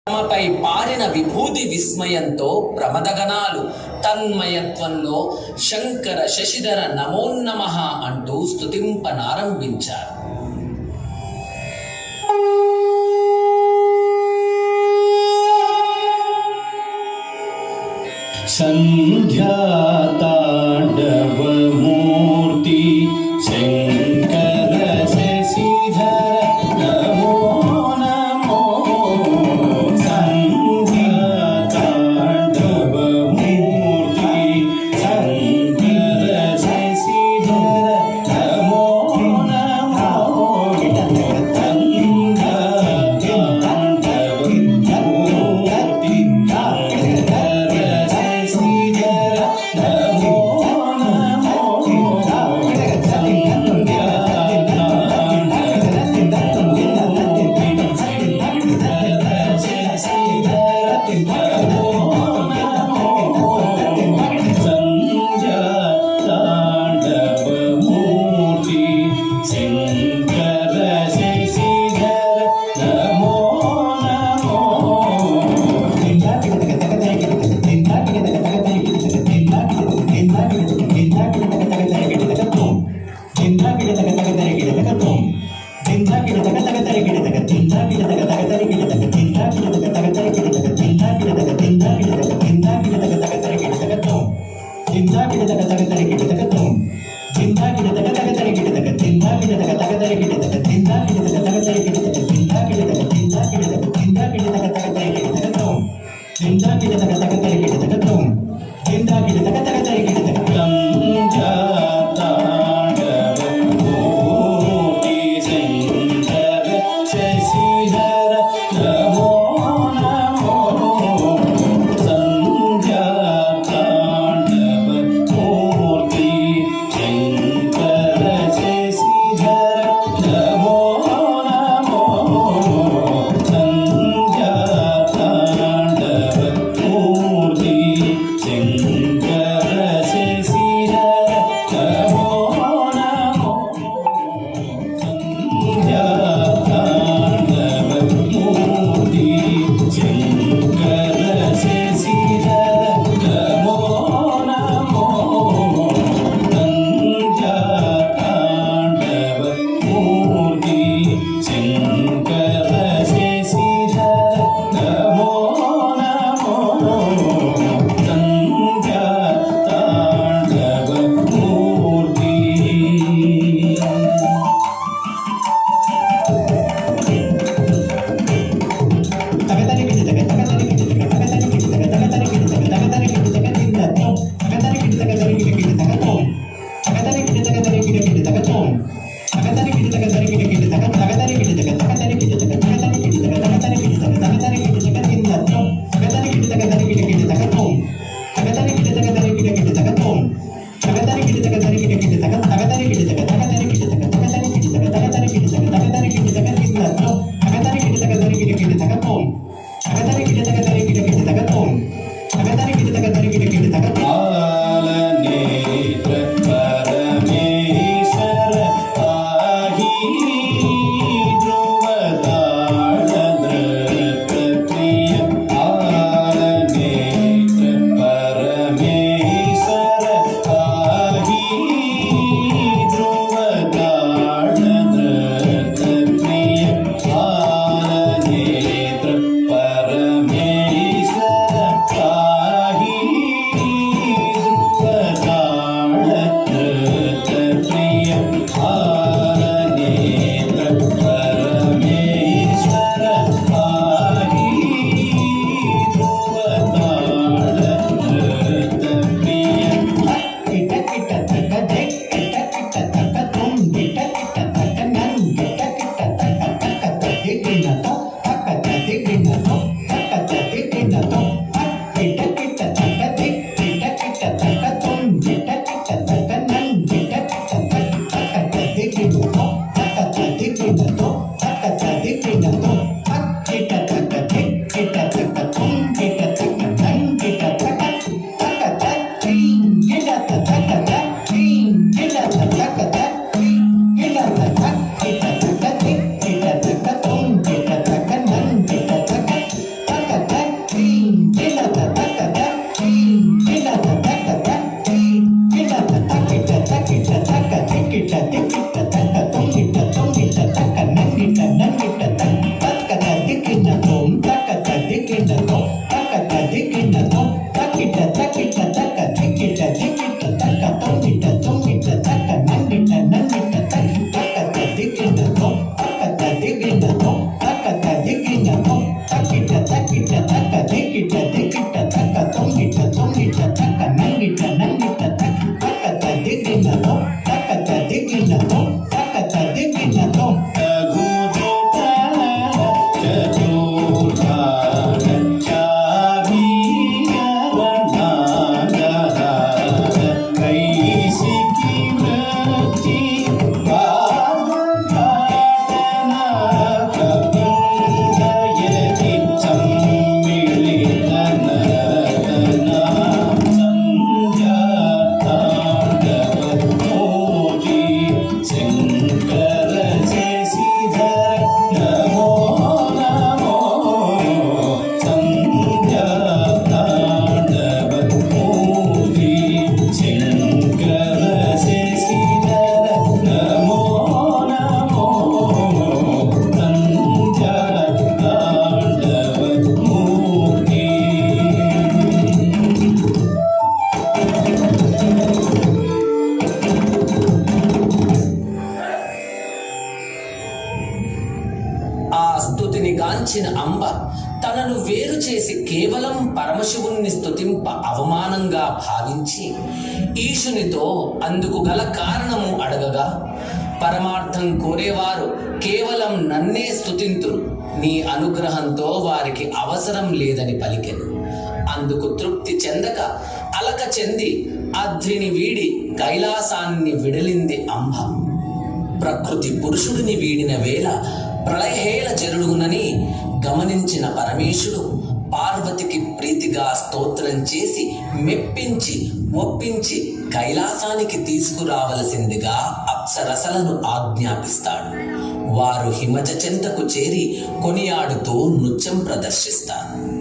తమపై పారిన విభూతి విస్మయంతో ప్రమదగణాలు తన్మయత్వంలో శంకర శశిధర నమోన్నమః అంటూ స్తుతింపనారంభించారు. సంధ్యాతాండవమూర్తి శంకర శశిధర నమో నమో. సంధ్యాతాండవమూర్తి శంకర శశిధర నమో నమో. తనను వేరు చేసి కేవలం పరమశివుణ్ణి స్తుతింప అవమానంగా భావించి ఈశునితో అందుకు గల కారణము అడగగా, పరమార్థం కోరేవారు కేవలం నన్నే స్తుతింతురు, నీ అనుగ్రహంతో వారికి అవసరం లేదని పలికెను. అందుకు తృప్తి చెందక అలక చెంది అద్రిని వీడి కైలాసాన్ని విడలింది అంబ. ప్రకృతి పురుషుడిని వీడిన వేళ ప్రళయహేళ జరుగునని గమనించిన పరమేశుడు పార్వతికి ప్రీతిగా స్తోత్రం చేసి మెప్పించి ఒప్పించి కైలాసానికి తీసుకురావలసిందిగా అప్సరసలను ఆజ్ఞాపిస్తాడు. వారు హిమజ చెంతకు చేరి కొనియాడుతూ నృత్యం ప్రదర్శిస్తారు.